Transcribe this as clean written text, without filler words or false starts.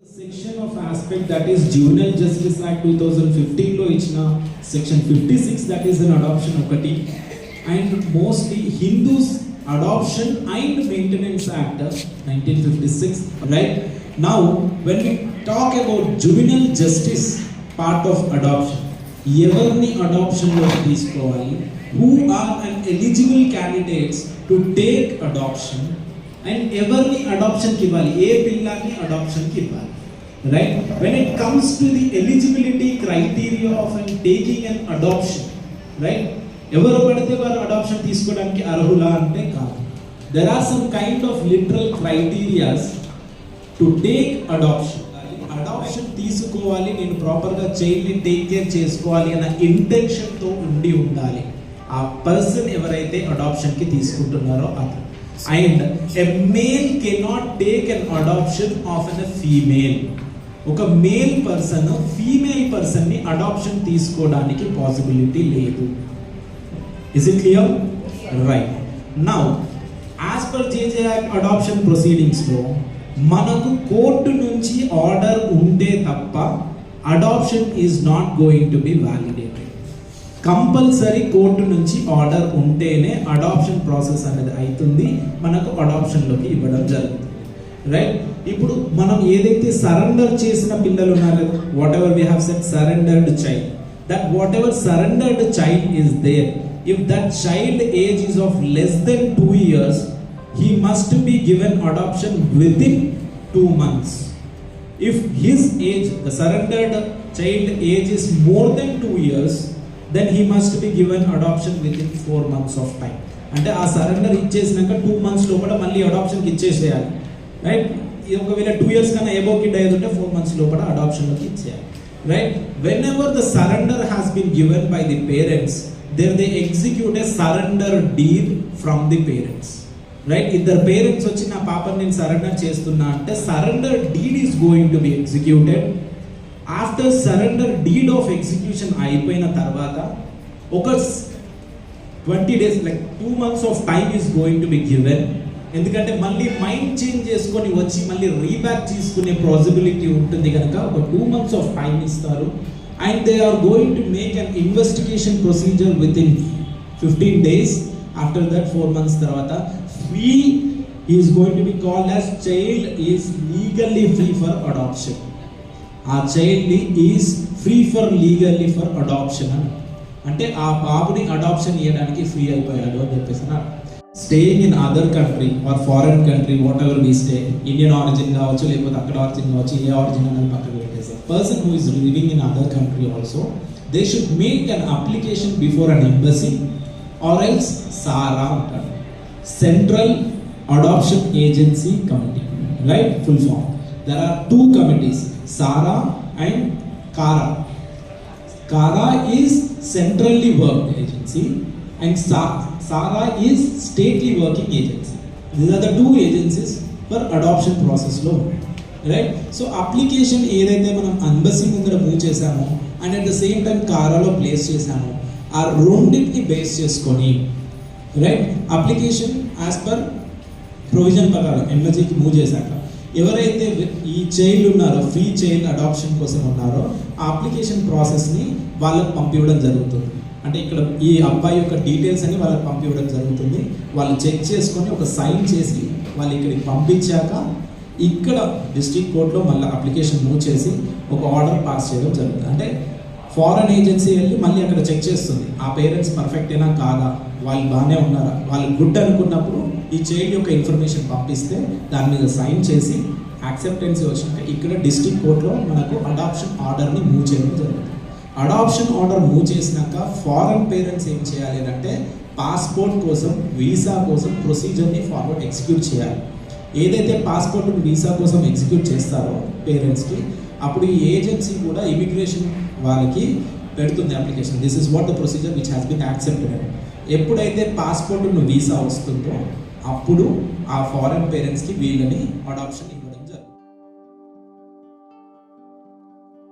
Section of aspect that is Juvenile Justice Act 2015 లో ఇచ్చిన section 56 that is an adoption ఒకటి and mostly Hindus Adoption and Maintenance Act 1956, right? Now when we talk about juvenile justice part of adoption, ఎవరిని adoption లో తీసుకోవాలి, who are an eligible candidates to take adoption and ఎవరిని adoption కి ఇవ్వాలి, ఏ పిల్లాన్ని adoption కి ఇవ్వాలి, right? When it comes to the eligibility criteria of taking an adoption, right? ఎవరు పడితే వారు అడాప్షన్ తీసుకోవడానికి అర్హులా అంటే కాదు. There are some kind of literal criterias to take adoption. Adoption తీసుకోవాలి, నేను ప్రాపర్గా చైల్డ్ని టేక్ కేర్ చేసుకోవాలి అన్న ఇంటెన్షన్తో ఉండి ఉండాలి ఆ పర్సన్ ఎవరైతే అడాప్షన్కి తీసుకుంటున్నారో అతను. And a male cannot take an adoption of an female. ఒక మేల్ పర్సన్ ఫీమేల్ పర్సన్ని అడాప్షన్ తీసుకోవడానికి పాసిబిలిటీ లేదు. Is it clear? Right. Now, as per JJ Act adoption proceedings లో మనకు కోర్టు నుంచి ఆర్డర్ ఉంటే తప్ప adoption is not going to be validated. Compulsory court నుంచి ఆర్డర్ ఉంటేనే అడాప్షన్ ప్రాసెస్ అనేది అవుతుంది, మనకు అడాప్షన్లోకి ఇవ్వడం జరుగుతుంది, రైట్? ఇప్పుడు మనం ఏదైతే సరెండర్ చేసిన పిల్లలు ఉన్నారు, whatever we have set surrendered child, that whatever surrendered child is there, if that child age is of less than 2 years, he must be given adoption within 2 months. If his age, the surrendered child age is more than 2 years, then he must be given adoption within 4 months of time. అంటే ఆ surrender ఇచ్చేసినాక 2 months లోపల మళ్ళీ అడాప్షన్కి ఇచ్చేసేయాలి, right? ఒకవేళ 2 years కన్నా above kid అయ్యేది 4 months లోపల అడాప్షన్లోకి ఇచ్చేయాలి, right? Whenever the surrender has been given by the parents, there they execute a surrender deed from the parents, right? Iddar parents vachi na paapani nenu surrender chestunna ante surrender deed is going to be executed. After surrender deed of execution ayipoyina tarvata oka 20 days like 2 months of time is going to be given. ఎందుకంటే మళ్ళీ mind change చేసుకొని వచ్చి మళ్ళీ రీబ్యాక్ తీసుకునే possibility ఉంటుంది కనుక ఒక 2 months of time ఇస్తారు. And they are going to make an investigation procedure within 15 days. After that 4 months tarvata free is going to be called as child is legally free for adoption. Our child is free for legally for adoption ante aa baabuni adoption iyadaniki free ayipoyadu ani cheppesana. Staying in other country or foreign country, whatever we stay, Indian origin కావచ్చు లేకపోతే అక్కడ origin కావచ్చు, ఏ origin అనేది పక్కన పెట్టేసారు. Person who is living in other country also, they should make an application before an embassy or else SARA అంటారు, Central Adoption Agency Committee, right? Full form. There are 2 committees, SARA and CARA. CARA is centrally worked agency and SARA is stately working agency. These are the 2 agencies for adoption process లో, right? So application ఏదైతే మనం embassy ముందర move చేసామో and at the same time కారాలో place చేసామో ఆ రెండింటిని base చేసుకొని, right, application as per provision ప్రకారం ఎంబసీకి మూవ్ చేశాక ఎవరైతే ఈ చైల్డ్ ఉన్నారో ఫ్రీ చైల్డ్ అడాప్షన్ కోసం ఉన్నారో ఆ అప్లికేషన్ ప్రాసెస్ని వాళ్ళకి పంపించడం జరుగుతుంది. అంటే ఇక్కడ ఈ అబ్బాయి యొక్క డీటెయిల్స్ అని వాళ్ళకి పంపించడం జరుగుతుంది. వాళ్ళు చెక్ చేసుకొని ఒక సైన్ చేసి వాళ్ళు ఇక్కడికి పంపించాక ఇక్కడ డిస్ట్రిక్ట్ కోర్టులో మళ్ళీ అప్లికేషన్ మూవ్ చేసి ఒక ఆర్డర్ పాస్ చేయడం జరుగుతుంది. అంటే ఫారెన్ ఏజెన్సీ వెళ్ళి మళ్ళీ అక్కడ చెక్ చేస్తుంది ఆ పేరెంట్స్ పర్ఫెక్టేనా కాదా, వాళ్ళు బాగానే ఉన్నారా, వాళ్ళు గుడ్ అనుకున్నప్పుడు ఈ చైల్డ్ యొక్క ఇన్ఫర్మేషన్ పంపిస్తే దాని మీద సైన్ చేసి యాక్సెప్టెన్సీ వచ్చినాక ఇక్కడ డిస్ట్రిక్ట్ కోర్టులో మనకు అడాప్షన్ ఆర్డర్ని మూవ్ చేయడం జరుగుతుంది. అడాప్షన్ ఆర్డర్ మూవ్ చేసినాక ఫారెన్ పేరెంట్స్ ఏం చేయాలి అంటే పాస్పోర్ట్ కోసం వీసా కోసం ప్రొసీజర్ని ఫార్వర్డ్ ఎగ్జిక్యూట్ చేయాలి. ఏదైతే పాస్పోర్ట్ వీసా కోసం ఎగ్జిక్యూట్ చేస్తారో పేరెంట్స్కి అప్పుడు ఈ ఏజెన్సీ కూడా ఇమిగ్రేషన్ వాళ్ళకి పెడుతుంది application. This is what the procedure which has been accepted. ఎప్పుడైతే పాస్పోర్ట్ వీసా వస్తుందో అప్పుడు ఆ ఫారెన్ పేరెంట్స్కి వీళ్ళని అడాప్షన్